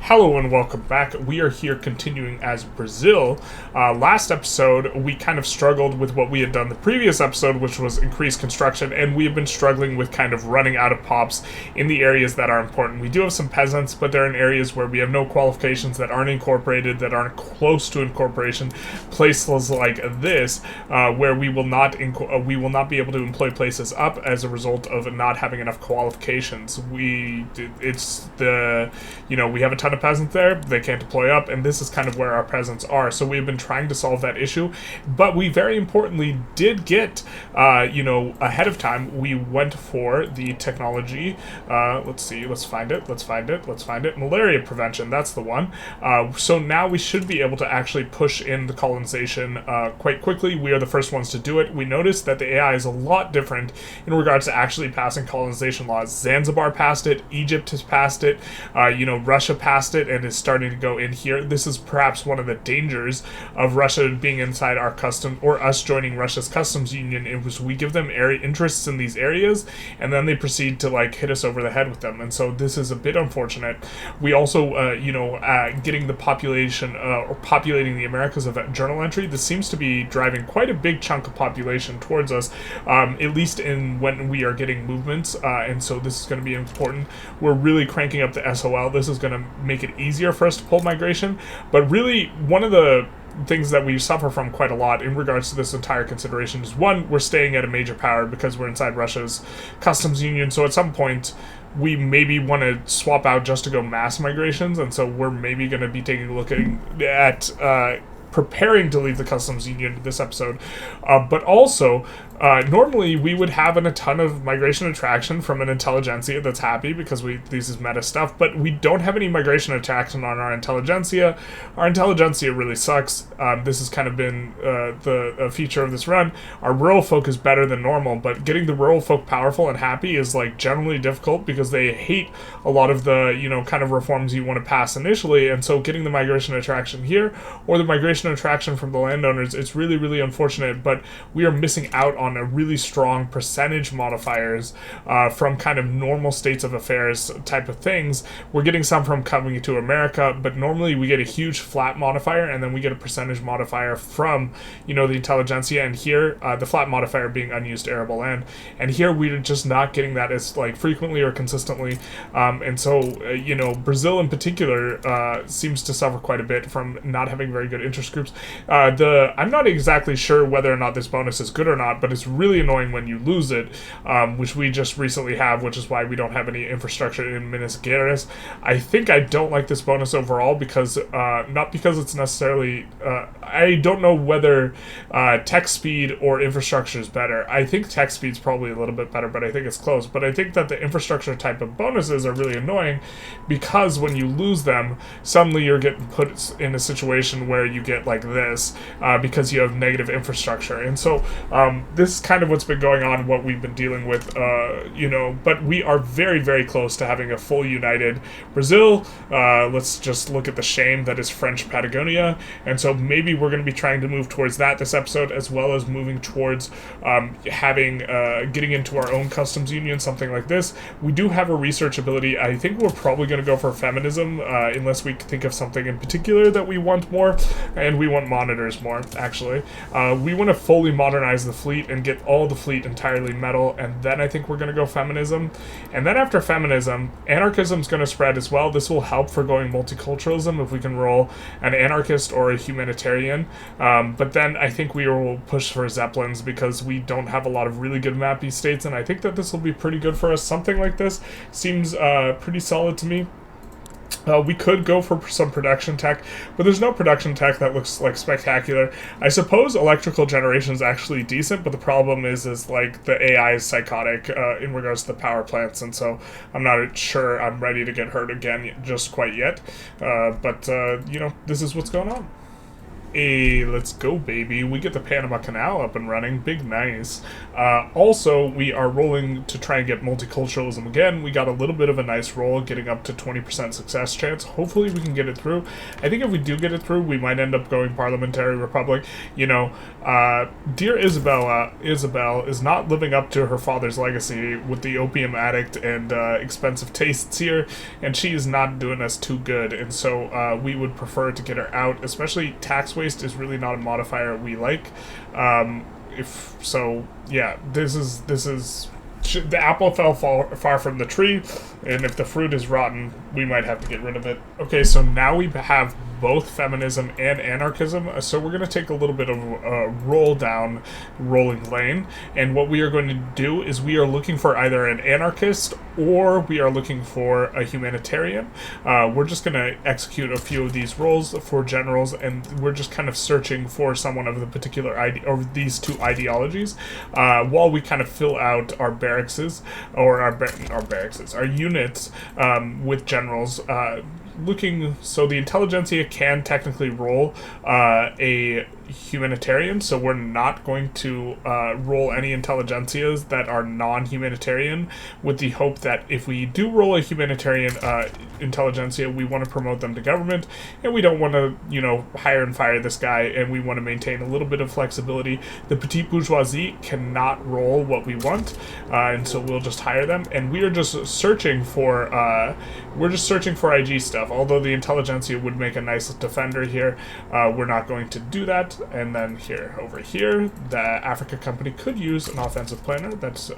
Hello and welcome back. We are here continuing as Brazil. Last episode, we kind of struggled with what we had done the previous episode, which was increased construction, and we have been struggling with kind of running out of pops in the areas that are important. We do have some peasants, but they're in areas where we have no qualifications, that aren't incorporated, that aren't close to incorporation. Places like this, where we will not be able to employ places up as a result of not having enough qualifications. We have a ton of peasants there, they can't deploy up, and this is kind of where our peasants are. So we've been trying to solve that issue, but we very importantly did get, ahead of time, we went for the technology, let's find it, malaria prevention, that's the one. So now we should be able to actually push in the colonization quite quickly. We are the first ones to do it. We noticed that the AI is a lot different in regards to actually passing colonization laws. Zanzibar passed it, Egypt has passed it, Russia passed it and is starting to go in here. This is perhaps one of the dangers of Russia being inside our custom, or us joining Russia's customs union. It was we give them area interests in these areas, and then they proceed to hit us over the head with them. And so this is a bit unfortunate. We also, getting the population or populating the Americas of journal entry. This seems to be driving quite a big chunk of population towards us, at least in when we are getting movements. And so this is going to be important. We're really cranking up the SOL. This is going to make it easier for us to pull migration, but really one of the things that we suffer from quite a lot in regards to this entire consideration is, one, we're staying at a major power because we're inside Russia's customs union, so at some point we maybe want to swap out just to go mass migrations, and so we're maybe going to be taking a look at preparing to leave the customs union this episode, but also normally we would have a ton of migration attraction from an Intelligentsia that's happy because this is meta stuff, but we don't have any migration attraction on our Intelligentsia. Our Intelligentsia really sucks. This has kind of been the feature of this run. Our rural folk is better than normal, but getting the rural folk powerful and happy is generally difficult because they hate a lot of the kind of reforms you want to pass initially, and so getting the migration attraction here or the migration attraction from the landowners, it's really, really unfortunate, but we are missing out on a really strong percentage modifiers from kind of normal states of affairs type of things. We're getting some from coming to America, but normally we get a huge flat modifier and then we get a percentage modifier from the Intelligentsia, and here the flat modifier being unused arable land, and here we're just not getting that as frequently or consistently, and so Brazil in particular seems to suffer quite a bit from not having very good interest groups. I'm not exactly sure whether or not this bonus is good or not, but it's really annoying when you lose it, which we just recently have, which is why we don't have any infrastructure in Minas Gerais. I think I don't like this bonus overall because, not because it's necessarily, I don't know whether tech speed or infrastructure is better. I think tech speed's probably a little bit better, but I think it's close. But I think that the infrastructure type of bonuses are really annoying because when you lose them, suddenly you're getting put in a situation where you get this because you have negative infrastructure. And so this is kind of what's been going on, what we've been dealing with, but we are very, very close to having a full united Brazil. Let's just look at the shame that is French Patagonia, and so maybe we're going to be trying to move towards that this episode, as well as moving towards getting into our own customs union, something like this. We do have a research ability. I think we're probably going to go for feminism, unless we think of something in particular that we want more, and we want monitors more, actually. We want to fully modernize the fleet and get all the fleet entirely metal, and then I think we're going to go feminism. And then after feminism, anarchism's going to spread as well. This will help for going multiculturalism if we can roll an anarchist or a humanitarian. But then I think we will push for Zeppelins because we don't have a lot of really good mappy states, and I think that this will be pretty good for us. Something like this seems pretty solid to me. We could go for some production tech, but there's no production tech that looks spectacular. I suppose electrical generation is actually decent, but the problem is the AI is psychotic in regards to the power plants, and so I'm not sure I'm ready to get hurt again just quite yet. But this is what's going on. Hey, let's go, baby. We get the Panama Canal up and running. Big nice. Also, we are rolling to try and get multiculturalism again. We got a little bit of a nice roll, getting up to 20% success chance. Hopefully we can get it through. I think if we do get it through, we might end up going parliamentary republic. You know, dear Isabel is not living up to her father's legacy with the opium addict and expensive tastes here, and she is not doing us too good. And so we would prefer to get her out, especially tax waste is really not a modifier we like. If so, yeah, this is the apple fell far from the tree, and if the fruit is rotten, we might have to get rid of it. Okay, so now we have both feminism and anarchism, so we're going to take a little bit of a rolling lane, and what we are going to do is we are looking for either an anarchist or we are looking for a humanitarian. We're just going to execute a few of these roles for generals, and we're just kind of searching for someone of the particular or these two ideologies, while we kind of fill out our barrackses, or our units with generals. So the Intelligentsia can technically roll a humanitarian, so we're not going to roll any Intelligentsias that are non-humanitarian, with the hope that if we do roll a humanitarian Intelligentsia, we want to promote them to government, and we don't want to, hire and fire this guy, and we want to maintain a little bit of flexibility. The petite bourgeoisie cannot roll what we want, and so we'll just hire them, and we are just searching for IG stuff. Although the Intelligentsia would make a nice defender here, we're not going to do that. And then over here, the Africa Company could use an offensive planner. That's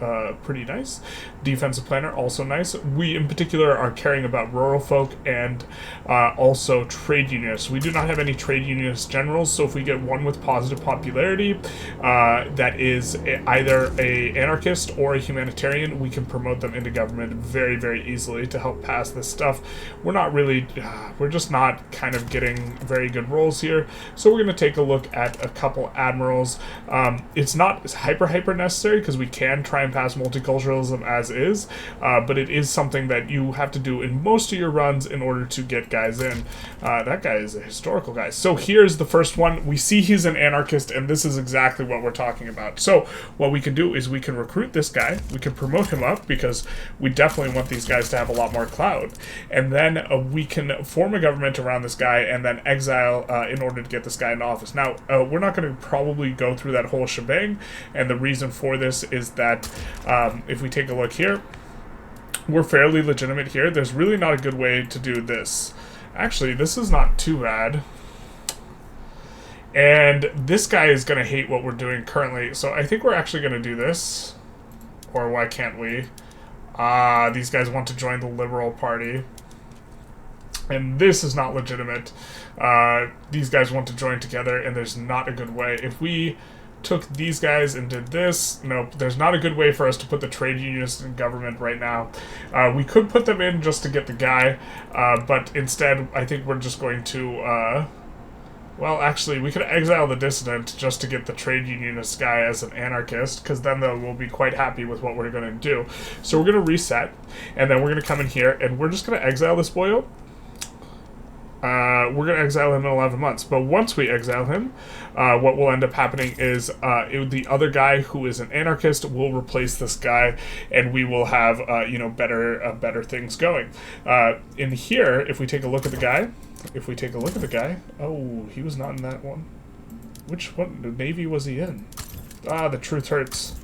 pretty nice. Defensive planner, also nice. We, in particular, are caring about rural folk and also trade unionists. We do not have any trade unionist generals, so if we get one with positive popularity that is either a anarchist or a humanitarian, we can promote them into government very, very easily to help pass this stuff. We're just not kind of getting very good roles here, so we're going to take a look at a couple admirals. It's not hyper necessary because we can try and pass multiculturalism as is, but it is something that you have to do in most of your runs in order to get guys in. That guy is a historical guy. So here's the first one. We see he's an anarchist, and this is exactly what we're talking about. So what we can do is we can recruit this guy, we can promote him up, because we definitely want these guys to have a lot more clout, and then we can form a government around this guy and then exile in order to get this guy into office. Now, we're not going to probably go through that whole shebang, and the reason for this is that if we take a look here, we're fairly legitimate here. There's really not a good way to do this. Actually, this is not too bad. And this guy is going to hate what we're doing currently, so I think we're actually going to do this. Or why can't we? These guys want to join the Liberal Party. And this is not legitimate. These guys want to join together, and there's not a good way. If we took these guys and did this, nope, there's not a good way for us to put the trade unionists in government right now. We could put them in just to get the guy, but instead I think we're just going to... well, actually, we could exile the dissident just to get the trade unionist guy as an anarchist, because then we'll be quite happy with what we're going to do. So we're going to reset, and then we're going to come in here, and we're just going to exile this boyo. We're going to exile him in 11 months. But once we exile him, what will end up happening is the other guy who is an anarchist will replace this guy, and we will have better things going. In here, if we take a look at the guy, oh, he was not in that one. Which one? Navy was he in? The truth hurts.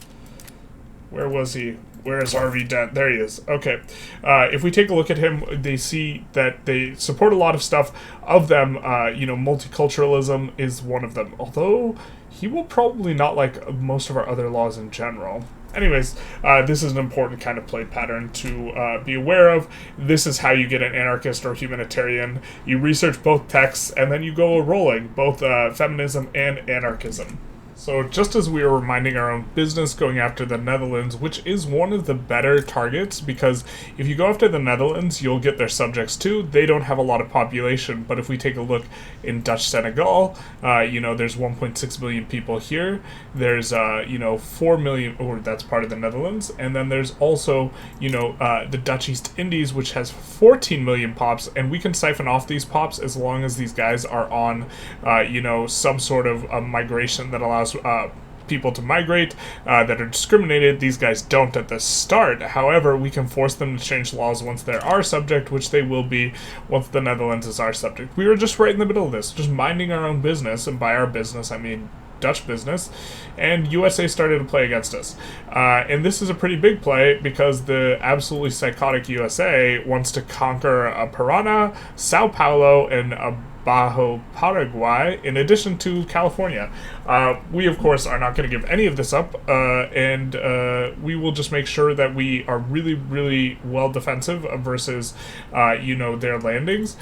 Where was he? Where is RV Dent? There he is. Okay. If we take a look at him, they see that they support a lot of stuff of them. Multiculturalism is one of them. Although, he will probably not like most of our other laws in general. Anyways, this is an important kind of play pattern to be aware of. This is how you get an anarchist or humanitarian. You research both texts, and then you go rolling, both feminism and anarchism. So just as we are minding our own business going after the Netherlands, which is one of the better targets, because if you go after the Netherlands, you'll get their subjects too. They don't have a lot of population, but if we take a look in Dutch Senegal, there's 1.6 million people here. There's 4 million, or that's part of the Netherlands, and then there's also the Dutch East Indies, which has 14 million pops, and we can siphon off these pops as long as these guys are on some sort of migration that allows people to migrate that are discriminated. These guys don't at the start. However, we can force them to change laws once they're our subject, which they will be once the Netherlands is our subject. We were just right in the middle of this, just minding our own business, and by our business, I mean Dutch business, and USA started to play against us. And this is a pretty big play because the absolutely psychotic USA wants to conquer Parana, Sao Paulo, and Bajo Paraguay, in addition to California. We, of course, are not going to give any of this up, and we will just make sure that we are really, really well defensive versus, their landings.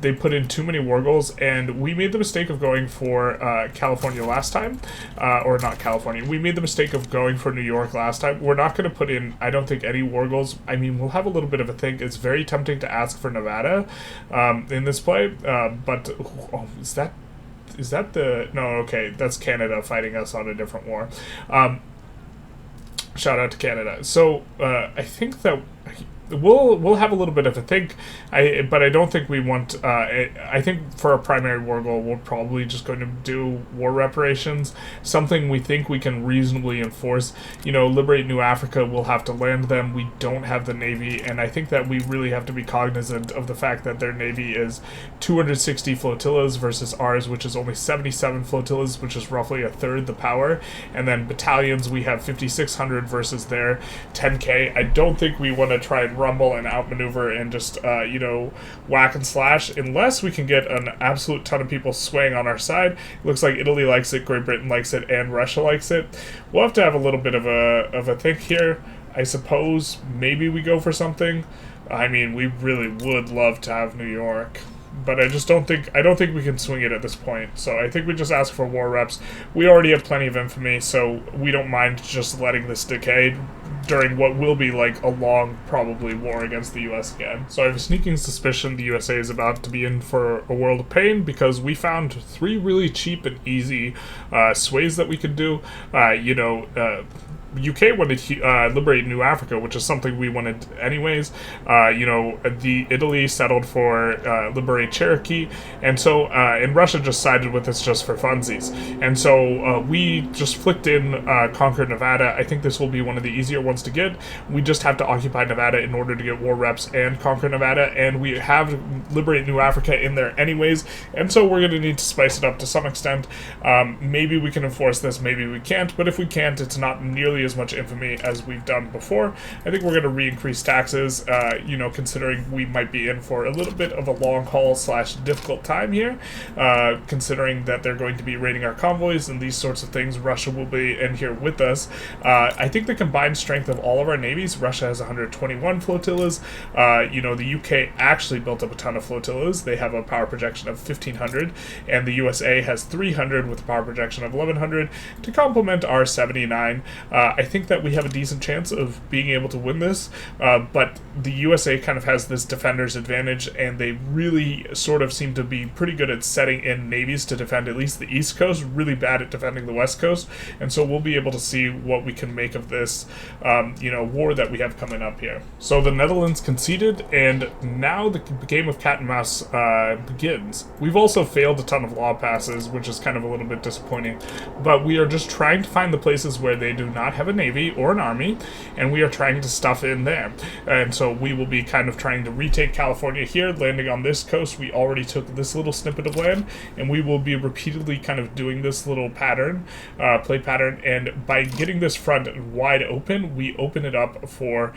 They put in too many war goals, and we made the mistake of going for California last time, or not California. We made the mistake of going for New York last time. We're not going to put in, I don't think, any war goals. I mean, we'll have a little bit of a think. It's very tempting to ask for Nevada in this play, but is that the... No, okay, that's Canada fighting us on a different war. Shout out to Canada. So, I think that we'll have a little bit of a think, but I don't think we want... I think for our primary war goal, we're probably just going to do war reparations, something we think we can reasonably enforce. Liberate New Africa, we'll have to land them. We don't have the Navy, and I think that we really have to be cognizant of the fact that their Navy is 260 flotillas versus ours, which is only 77 flotillas, which is roughly a third the power. And then battalions, we have 5,600 versus their 10K. I don't think we want to try and rumble and outmaneuver and just, whack and slash, unless we can get an absolute ton of people swaying on our side. It looks like Italy likes it, Great Britain likes it, and Russia likes it. We'll have to have a little bit of a think here. I suppose maybe we go for something. I mean, we really would love to have New York, but I don't think we can swing it at this point. So I think we just ask for war reps. We already have plenty of infamy, so we don't mind just letting this decay during what will be like a long, probably, war against the US again. So I have a sneaking suspicion the USA is about to be in for a world of pain, because we found 3 really cheap and easy sways that we could do. UK wanted to liberate New Africa, which is something we wanted anyways. The Italy settled for liberate Cherokee, and so and Russia just sided with us just for funsies. And so we just flicked in conquer Nevada. I think this will be one of the easier ones to get. We just have to occupy Nevada in order to get war reps and conquer Nevada, and we have liberate New Africa in there anyways, and so we're going to need to spice it up to some extent. Maybe we can enforce this, maybe we can't, but if we can't, it's not nearly as much infamy as we've done before. I think we're going to re-increase taxes, considering we might be in for a little bit of a long haul / difficult time here, considering that they're going to be raiding our convoys and these sorts of things. Russia will be in here with us. I think the combined strength of all of our navies, Russia has 121 flotillas. The UK actually built up a ton of flotillas. They have a power projection of 1,500, and the USA has 300 with a power projection of 1,100 to complement our 79. I think that we have a decent chance of being able to win this, but the USA kind of has this defender's advantage, and they really sort of seem to be pretty good at setting in navies to defend at least the East Coast, really bad at defending the West Coast, and so we'll be able to see what we can make of this, war that we have coming up here. So the Netherlands conceded, and now the game of cat and mouse begins. We've also failed a ton of law passes, which is kind of a little bit disappointing, but we are just trying to find the places where they do not have a navy or an army, and we are trying to stuff in there. And so we will be kind of trying to retake California here, landing on this coast. We already took this little snippet of land, and we will be repeatedly kind of doing this little pattern, play pattern, and by getting this front wide open, we open it up for,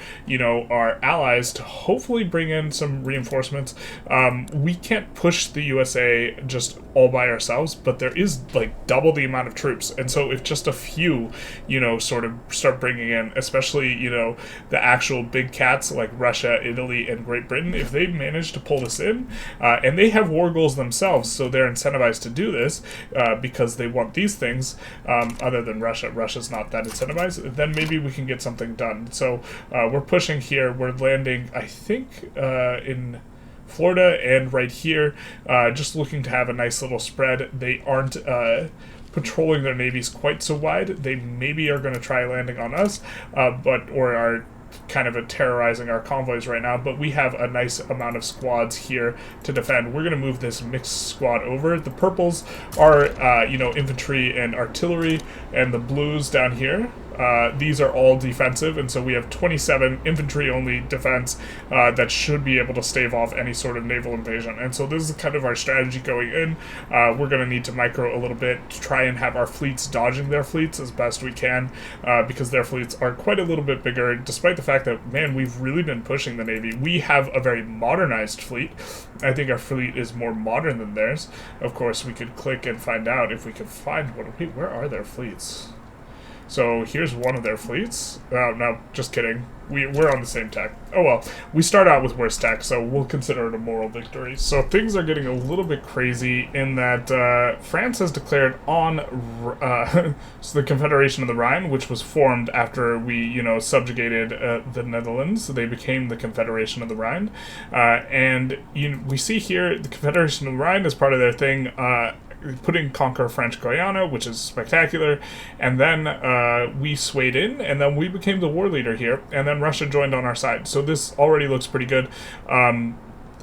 our allies to hopefully bring in some reinforcements. We can't push the USA just all by ourselves, but there is like double the amount of troops. And so if just a few, sort of start bringing in, especially, the actual big cats like Russia, Italy, and Great Britain, if they manage to pull this in, and they have war goals themselves, so they're incentivized to do this because they want these things, other than Russia. Russia's not that incentivized, then maybe we can get something done. So we're pushing here. We're landing, I think, in Florida and right here, just looking to have a nice little spread. They aren't patrolling their navies quite so wide. They maybe are going to try landing on us, or are kind of terrorizing our convoys right now, but we have a nice amount of squads here to defend. We're going to move this mixed squad over. The purples are, infantry and artillery, and the blues down here, these are all defensive, and so we have 27 infantry-only defense that should be able to stave off any sort of naval invasion. And so this is kind of our strategy going in. We're going to need to micro a little bit to try and have our fleets dodging their fleets as best we can, because their fleets are quite a little bit bigger, despite the fact that, man, we've really been pushing the Navy. We have a very modernized fleet. I think our fleet is more modern than theirs. Of course, we could click and find out if we could find one. Where are their fleets? So here's one of their fleets. No, just kidding. We're on the same tech. Oh well, we start out with worse tech, so we'll consider it a moral victory. So things are getting a little bit crazy in that France has declared on so the Confederation of the Rhine, which was formed after we, subjugated the Netherlands. So they became the Confederation of the Rhine. And we see here the Confederation of the Rhine as part of their thing, conquer French Guiana, which is spectacular, and then we swayed in, and then we became the war leader here, and then Russia joined on our side. So this already looks pretty good.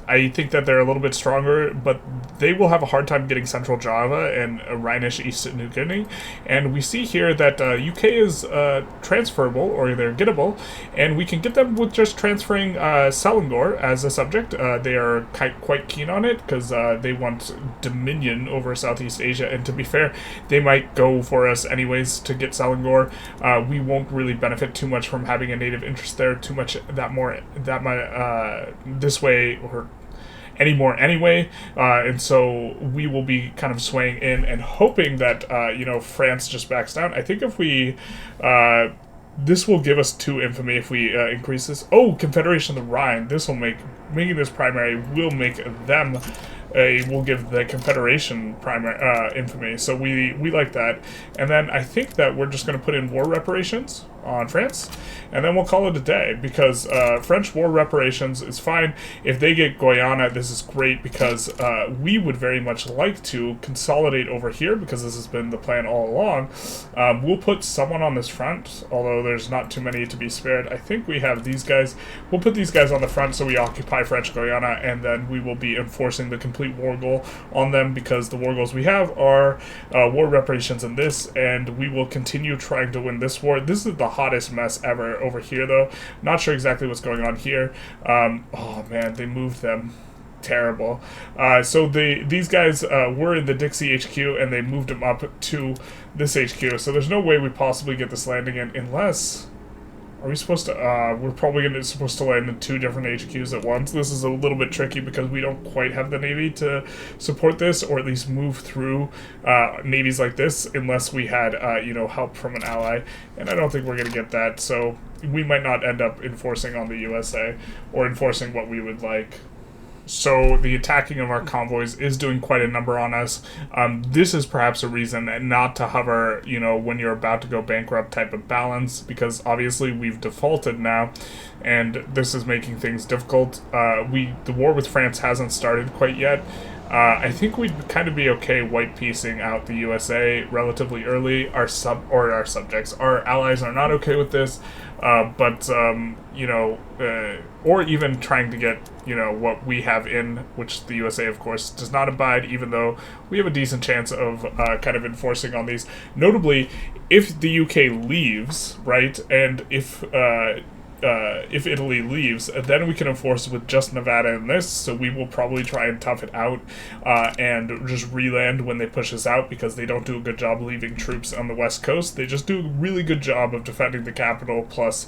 I think that they're a little bit stronger, but they will have a hard time getting Central Java and Rhinish East New Guinea. And we see here that UK is transferable, or they're gettable, and we can get them with just transferring Selangor as a subject. They are quite keen on it because they want dominion over Southeast Asia, and to be fair, they might go for us anyways to get Selangor. We won't really benefit too much from having a native interest there this way, or anymore anyway, and so we will be kind of swaying in and hoping that France just backs down. I think if we this will give us 2 infamy if we increase this. Oh, Confederation of the Rhine. This will making this primary will make them will give the Confederation primary infamy. So we like that. And then I think that we're just going to put in war reparations on France, and then we'll call it a day, because French war reparations is fine. If they get Guyana, this is great, because we would very much like to consolidate over here, because this has been the plan all along. We'll put someone on this front, although there's not too many to be spared. I think we have these guys. We'll put these guys on the front so we occupy French Guiana, and then we will be enforcing the complete war goal on them, because the war goals we have are war reparations in this, and we will continue trying to win this war. This is the hottest mess ever over here, though. Not sure exactly what's going on here. Oh man, they moved them. Terrible. So these guys were in the Dixie HQ, and they moved them up to this HQ. So there's no way we possibly get this landing in, unless... Are we supposed to, we're probably supposed to land in 2 different HQs at once. This is a little bit tricky because we don't quite have the Navy to support this, or at least move through navies like this, unless we had, help from an ally. And I don't think we're going to get that, so we might not end up enforcing on the USA, or enforcing what we would like. So the attacking of our convoys is doing quite a number on us. This is perhaps a reason not to hover, when you're about to go bankrupt type of balance, because obviously we've defaulted now, and this is making things difficult. The war with France hasn't started quite yet. I think we'd kind of be okay white piecing out the USA relatively early. Our subjects, our allies are not okay with this, or even trying to get, what we have in, which the USA, of course, does not abide, even though we have a decent chance of kind of enforcing on these. Notably, if the UK leaves, right, and if if Italy leaves, then we can enforce with just Nevada in this, so we will probably try and tough it out and just re-land when they push us out, because they don't do a good job leaving troops on the west coast. They just do a really good job of defending the capital, plus,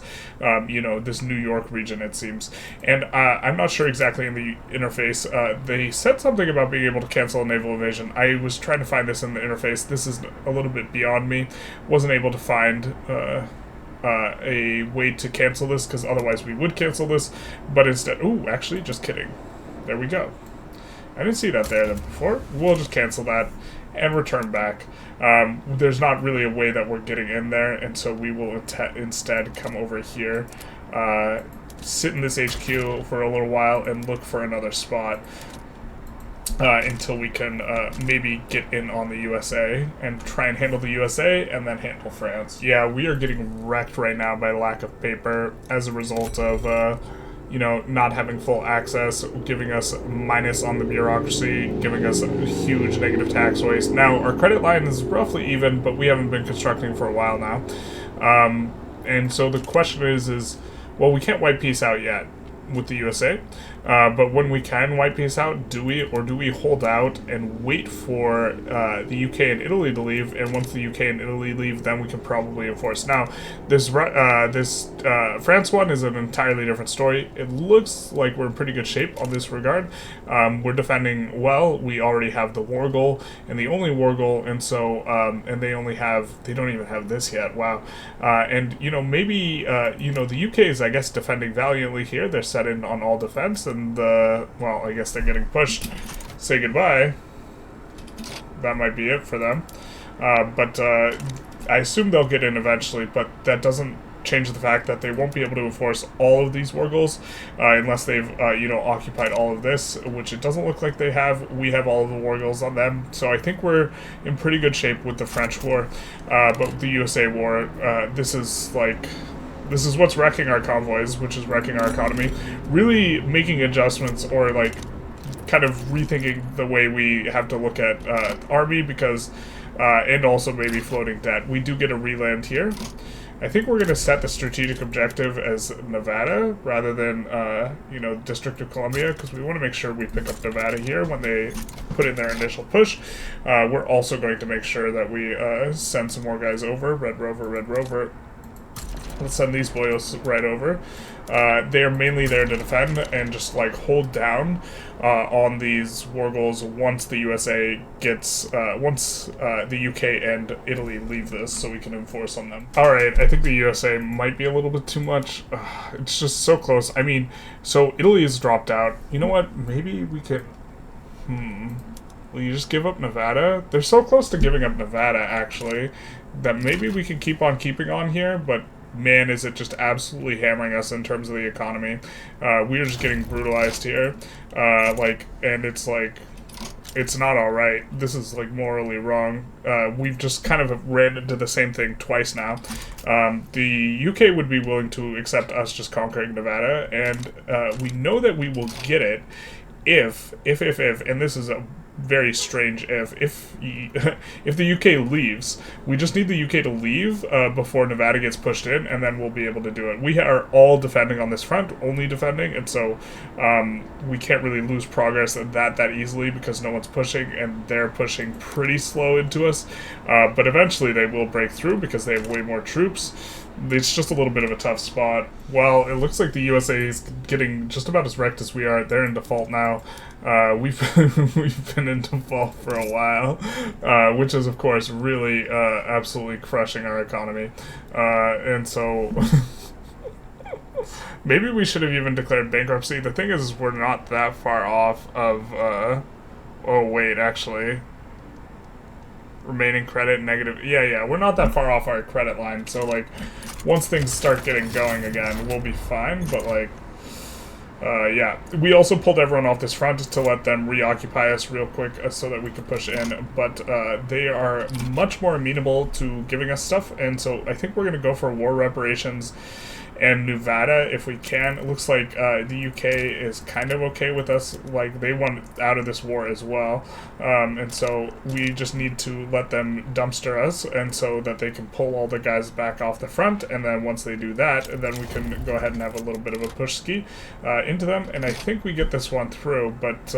you know, this New York region, it seems. And I'm not sure exactly in the interface. They said something about being able to cancel a naval invasion. I was trying to find this in the interface. This is a little bit beyond me. Wasn't able to find a way to cancel this, because otherwise we would cancel this, but instead, ooh, actually, just kidding. There we go. I didn't see that there before. We'll just cancel that and return back. There's not really a way that we're getting in there, and so we will instead come over here, sit in this HQ for a little while, and look for another spot. Until we can maybe get in on the USA and try and handle the USA and then handle France. Yeah, we are getting wrecked right now by lack of paper as a result of, you know, not having full access, giving us minus on the bureaucracy, giving us a huge negative tax waste. Now, our credit line is roughly even, but we haven't been constructing for a while now. And so the question is, well, we can't wipe peace out yet with the USA, but when we can wipe peace out, do we hold out and wait for the UK and Italy to leave, and once the UK and Italy leave, then we can probably enforce. Now, this France one is an entirely different story. It looks like we're in pretty good shape on this regard. We're defending well. We already have the war goal, and the only war goal, and so, and they don't even have this yet, wow. And, you know, maybe, you know, the UK is, I guess, defending valiantly here. They're set in on all defense, and, well, I guess they're getting pushed. Say goodbye. That might be it for them. But I assume they'll get in eventually, but that doesn't change the fact that they won't be able to enforce all of these war goals unless they've, you know, occupied all of this, which it doesn't look like they have. We have all of the war goals on them, so I think we're in pretty good shape with the French war. But with the USA war, this is what's wrecking our convoys, which is wrecking our economy. Really making adjustments, or like kind of rethinking the way we have to look at army, because and also maybe floating debt. We do get a reland here. I think we're going to set the strategic objective as Nevada rather than, you know, District of Columbia, because we want to make sure we pick up Nevada here when they put in their initial push. We're also going to make sure that we send some more guys over. Red Rover. Let's send these boys right over. They are mainly there to defend and just, like, hold down on these war goals once the USA gets, once the UK and Italy leave this, so we can enforce on them. Alright, I think the USA might be a little bit too much. It's just so close. I mean, so Italy has dropped out. You know what? Maybe we could... Will you just give up Nevada? They're so close to giving up Nevada, actually, that maybe we can keep on keeping on here, but man, is it just absolutely hammering us in terms of the economy. We're just getting brutalized here. And it's like, it's not alright. This is, like, morally wrong. We've just kind of ran into the same thing twice now. The UK would be willing to accept us just conquering Nevada, and we know that we will get it if, and this is a very strange if the UK leaves. We just need the UK to leave before Nevada gets pushed in, and then we'll be able to do it. We are all defending on this front, only defending, and so we can't really lose progress that easily because no one's pushing, and they're pushing pretty slow into us. But eventually they will break through because they have way more troops. It's just a little bit of a tough spot. Well, it looks like the USA is getting just about as wrecked as we are. They're in default now. We've been in default for a while, which is, of course, really absolutely crushing our economy. And so maybe we should have even declared bankruptcy. The thing is we're not that far off of... oh, wait, actually... Remaining credit negative. Yeah, we're not that far off our credit line, so, like, once things start getting going again, we'll be fine, but, like, yeah. We also pulled everyone off this front to let them reoccupy us real quick so that we can push in, but they are much more amenable to giving us stuff, and so I think we're going to go for war reparations and Nevada if we can. It looks like the UK is kind of okay with us. Like, they want out of this war as well. And so we just need to let them dumpster us, and so that they can pull all the guys back off the front, and then once they do that, then we can go ahead and have a little bit of a push ski into them, and I think we get this one through, but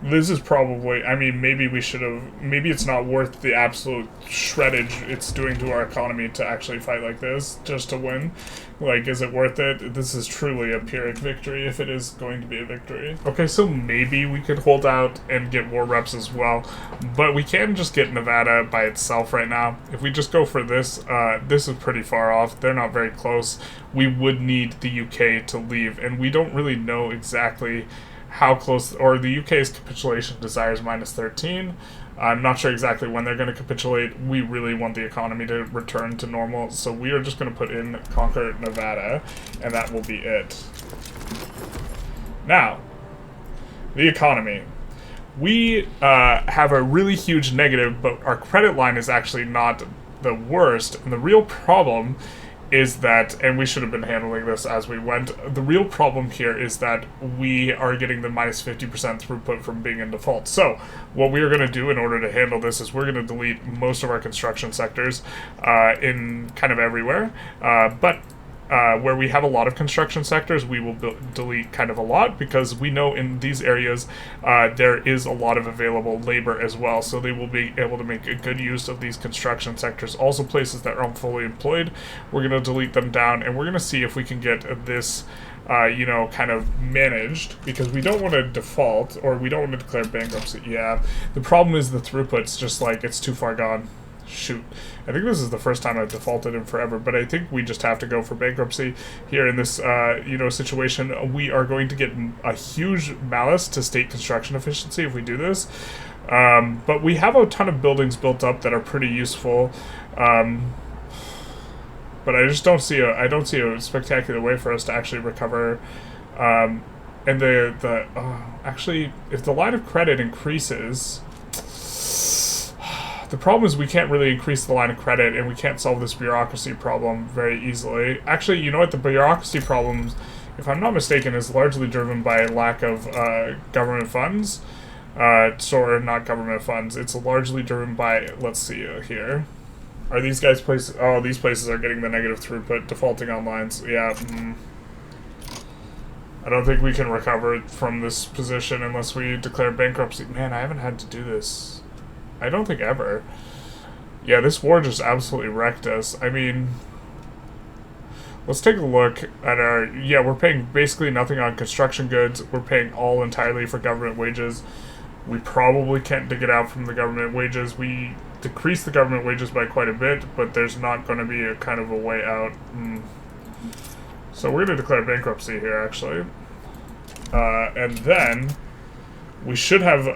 this is probably, I mean, maybe we should have, maybe it's not worth the absolute shreddage it's doing to our economy to actually fight like this, just to win. Like, is it worth it? This is truly a Pyrrhic victory, if it is going to be a victory. Okay, so maybe we could hold out and get war reps as well, but we can just get Nevada by itself right now. If we just go for this, this is pretty far off. They're not very close. We would need the UK to leave, and we don't really know exactly how close, or the UK's capitulation desires -13. I'm not sure exactly when they're going to capitulate. We really want the economy to return to normal, so we are just going to put in conquer Nevada, and that will be it. Now, the economy. We have a really huge negative, but our credit line is actually not the worst, and the real problem is that, and we should have been handling this as we went, the real problem here is that we are getting the -50% throughput from being in default. So what we are going to do in order to handle this is we're going to delete most of our construction sectors in kind of everywhere, but where we have a lot of construction sectors, we will delete kind of a lot, because we know in these areas there is a lot of available labor as well, so they will be able to make a good use of these construction sectors. Also places that aren't fully employed, we're going to delete them down, and we're going to see if we can get this you know, kind of managed, because we don't want to default, or we don't want to declare bankruptcy. Yeah, the problem is the throughput's just like, it's too far gone. Shoot. I think this is the first time I've defaulted in forever, but I think we just have to go for bankruptcy here in this, you know, situation. We are going to get a huge malus to state construction efficiency if we do this. But we have a ton of buildings built up that are pretty useful. But I just don't see a spectacular way for us to actually recover. And actually, if the line of credit increases, the problem is we can't really increase the line of credit, and we can't solve this bureaucracy problem very easily. Actually, you know what? The bureaucracy problems, if I'm not mistaken, is largely driven by lack of government funds. Or not government funds. It's largely driven by, let's see here. Are these guys places? Oh, these places are getting the negative throughput, defaulting on lines. Yeah. I don't think we can recover from this position unless we declare bankruptcy. Man, I haven't had to do this. I don't think ever. Yeah, this war just absolutely wrecked us. I mean, let's take a look at our... Yeah, we're paying basically nothing on construction goods. We're paying all entirely for government wages. We probably can't dig it out from the government wages. We decreased the government wages by quite a bit, but there's not going to be a kind of a way out. So we're going to declare bankruptcy here, actually. And then we should have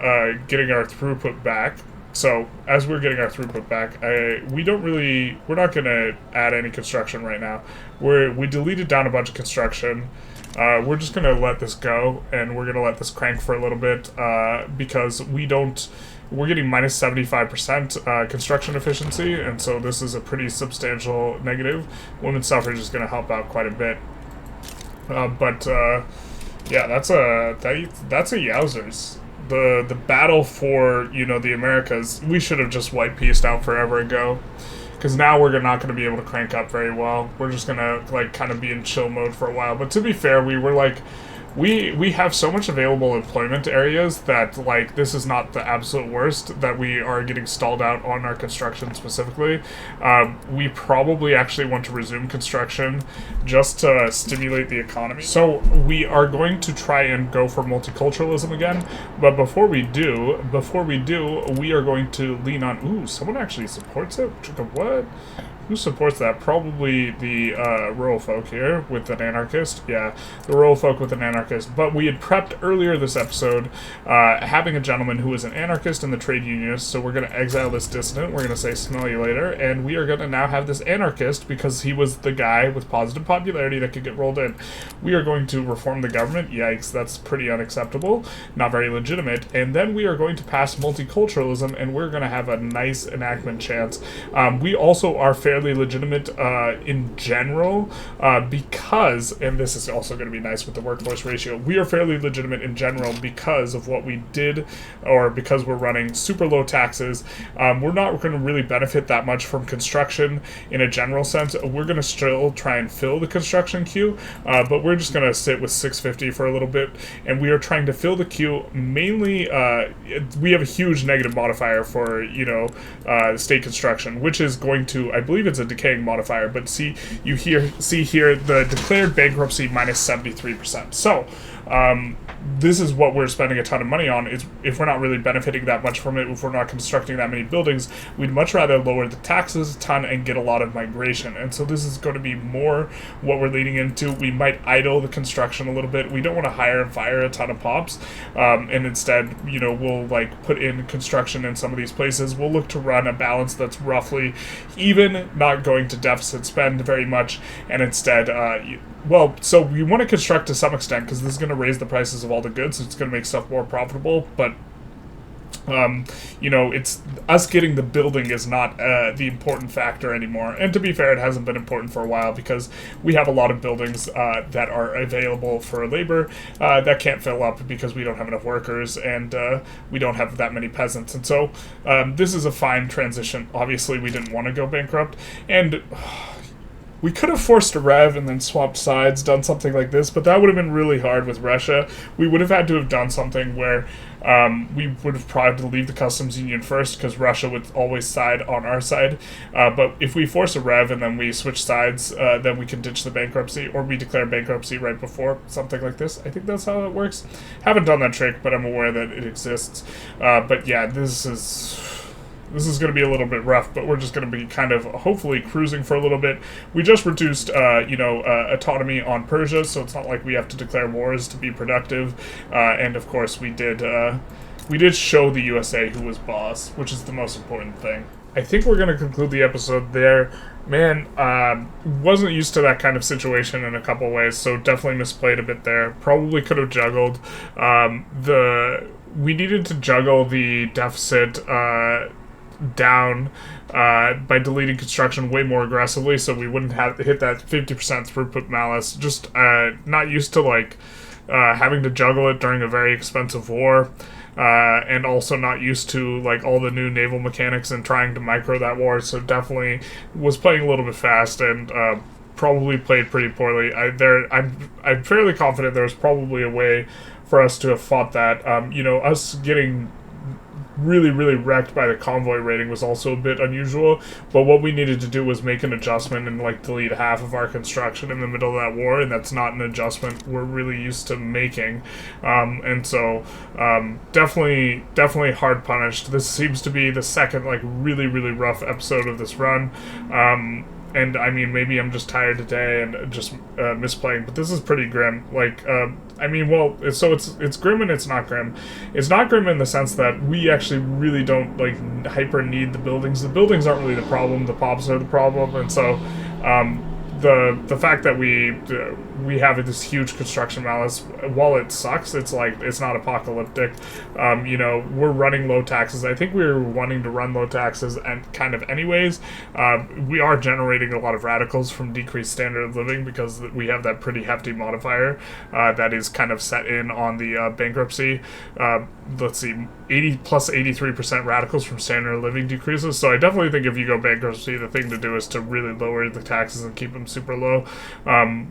getting our throughput back. So, as we're getting our throughput back, we're not going to add any construction right now. We deleted down a bunch of construction. We're just going to let this go, and we're going to let this crank for a little bit, because we're getting -75% construction efficiency, and so this is a pretty substantial negative. Women's suffrage is going to help out quite a bit. Yeah, that's a yowzers. The battle for, you know, the Americas, we should have just white pieced out forever ago, because now we're not going to be able to crank up very well. We're just going to, like, kind of be in chill mode for a while. But to be fair, we were, like, we have so much available employment areas that, like, this is not the absolute worst that we are getting stalled out on our construction specifically. We probably actually want to resume construction just to stimulate the economy. So we are going to try and go for multiculturalism again, but before we do, we are going to lean on... Ooh, someone actually supports it? What? Who supports that? Probably the rural folk here with an anarchist. Yeah, the rural folk with an anarchist. But we had prepped earlier this episode having a gentleman who is an anarchist and the trade unionist, so we're going to exile this dissident. We're going to say smell you later, and we are going to now have this anarchist because he was the guy with positive popularity that could get rolled in. We are going to reform the government. Yikes, that's pretty unacceptable. Not very legitimate. And then we are going to pass multiculturalism, and we're going to have a nice enactment chance. We also are fair fairly legitimate in general because, and this is also going to be nice with the workforce ratio, we are fairly legitimate in general because of what we did, or because we're running super low taxes. We're not going to really benefit that much from construction in a general sense. We're going to still try and fill the construction queue, but we're just going to sit with 650 for a little bit, and we are trying to fill the queue mainly. We have a huge negative modifier for state construction, which is going to, I believe it's a decaying modifier, but see here the declared bankruptcy minus 73%. So this is what we're spending a ton of money on. Is if we're not really benefiting that much from it, if we're not constructing that many buildings, we'd much rather lower the taxes a ton and get a lot of migration. And so this is going to be more what we're leading into. We might idle the construction a little bit. We don't want to hire and fire a ton of pops, and instead, we'll put in construction in some of these places. We'll look to run a balance that's roughly even, not going to deficit spend very much, and instead, so we want to construct to some extent because this is going to raise the prices of all the goods. It's going to make stuff more profitable, but it's us getting the building is not the important factor anymore. And to be fair, it hasn't been important for a while because we have a lot of buildings that are available for labor that can't fill up because we don't have enough workers, and we don't have that many peasants. And so this is a fine transition. Obviously, we didn't want to go bankrupt, and we could have forced a rev and then swapped sides, done something like this, but that would have been really hard with Russia. We would have had to have done something where we would have probably had to leave the customs union first because Russia would always side on our side. But if we force a rev and then we switch sides, then we can ditch the bankruptcy, or we declare bankruptcy right before, something like this. I think that's how it works. Haven't done that trick, but I'm aware that it exists. But yeah, this is going to be a little bit rough, but we're just going to be kind of hopefully cruising for a little bit. We just reduced, autonomy on Persia, so it's not like we have to declare wars to be productive. And of course, we did show the USA who was boss, which is the most important thing. I think we're going to conclude the episode there. Man, wasn't used to that kind of situation in a couple ways, so definitely misplayed a bit there. Probably could have juggled. We needed to juggle the deficit down by deleting construction way more aggressively, so we wouldn't have hit that 50% throughput malice. Just not used to having to juggle it during a very expensive war, and also not used to all the new naval mechanics and trying to micro that war. So definitely was playing a little bit fast and probably played pretty poorly. I'm fairly confident there was probably a way for us to have fought that. Us getting really, really wrecked by the convoy raiding was also a bit unusual, but what we needed to do was make an adjustment and delete half of our construction in the middle of that war, and that's not an adjustment we're really used to making. And so definitely hard punished. This seems to be the second really, really rough episode of this run. And I mean, maybe I'm just tired today and just misplaying, but this is pretty grim. It's grim and it's not grim. It's not grim in the sense that we actually really don't hyper need the buildings. The buildings aren't really the problem. The pops are the problem, and so the fact that we have this huge construction malice, while it sucks, it's not apocalyptic. We're running low taxes. I think we were wanting to run low taxes and kind of anyways. We are generating a lot of radicals from decreased standard of living because we have that pretty hefty modifier that is kind of set in on the bankruptcy. Let's see, 80 plus 83% radicals from standard of living decreases. So I definitely think if you go bankruptcy, the thing to do is to really lower the taxes and keep them super low.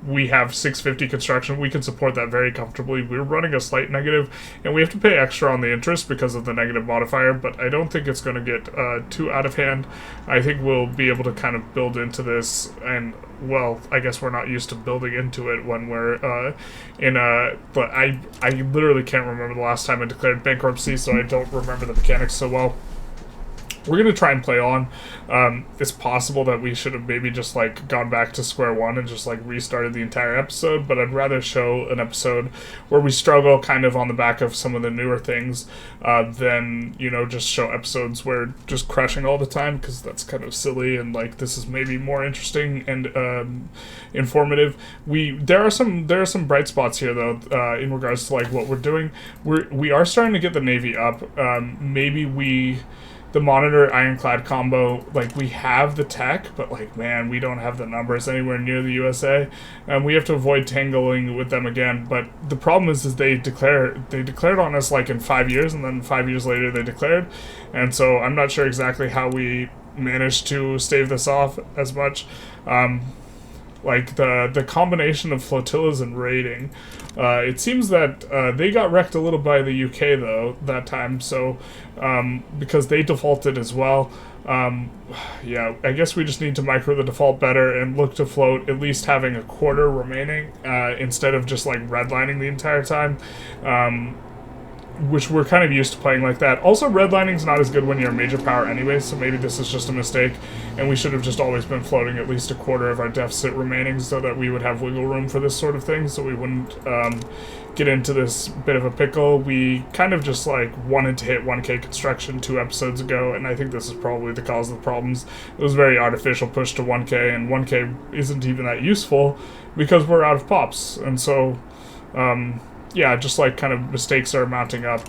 We have 650 construction. We can support that very comfortably. We're running a slight negative, and we have to pay extra on the interest because of the negative modifier, but I don't think it's going to get too out of hand. I think we'll be able to kind of build into this, and well, I guess we're not used to building into it when we're but I literally can't remember the last time I declared bankruptcy, so I don't remember the mechanics so well. We're going to try and play on. It's possible that we should have maybe just gone back to square one and just restarted the entire episode, but I'd rather show an episode where we struggle kind of on the back of some of the newer things than, just show episodes where just crushing all the time, because that's kind of silly, and this is maybe more interesting and informative. There are some bright spots here though in regards to what we're doing. We are starting to get the Navy up. Maybe we the monitor ironclad combo, like, we have the tech, but, like, man, we don't have the numbers anywhere near the USA, and we have to avoid tangling with them again. But the problem is they declared on us, like, in 5 years, and then 5 years later they declared, and so I'm not sure exactly how we managed to stave this off as much. Like, the combination of flotillas and raiding, it seems that they got wrecked a little by the UK, though, that time, so, because they defaulted as well. Yeah, I guess we just need to micro the default better and look to float at least having a quarter remaining, instead of just, like, redlining the entire time. Which we're kind of used to playing like that. Also, redlining's not as good when you're a major power anyway, so maybe this is just a mistake, and we should have just always been floating at least a quarter of our deficit remaining so that we would have wiggle room for this sort of thing, so we wouldn't get into this bit of a pickle. We kind of just, like, wanted to hit 1K construction 2 episodes ago, and I think this is probably the cause of the problems. It was a very artificial push to 1K, and 1K isn't even that useful because we're out of pops, and so... yeah, just like kind of mistakes are mounting up,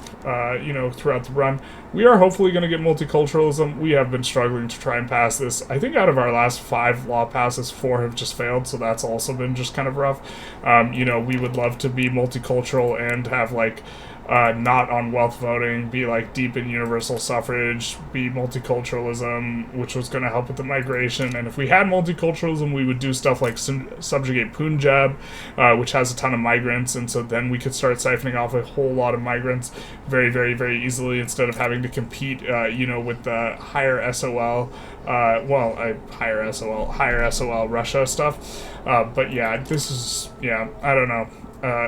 you know, throughout the run. We are hopefully going to get multiculturalism. We have been struggling to try and pass this. I think out of our last 5 law passes, 4 have just failed, so that's also been just kind of rough. You know, we would love to be multicultural and have, like, not on wealth voting, be, like, deep in universal suffrage, be multiculturalism, which was going to help with the migration. And if we had multiculturalism, we would do stuff like subjugate Punjab, which has a ton of migrants, and so then we could start siphoning off a whole lot of migrants very, very, very easily instead of having to compete, you know, with the higher SOL, higher SOL Russia stuff. But yeah, this is, yeah, I don't know.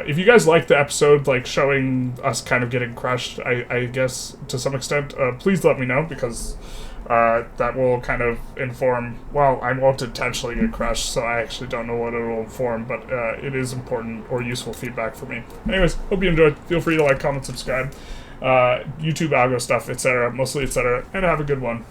If you guys like the episode, like, showing us kind of getting crushed, I guess, to some extent, please let me know, because that will kind of inform, well, I won't intentionally get crushed, so I actually don't know what it will inform, but it is important or useful feedback for me. Anyways, hope you enjoyed. Feel free to like, comment, subscribe, YouTube algo stuff, etc., mostly etc., and have a good one.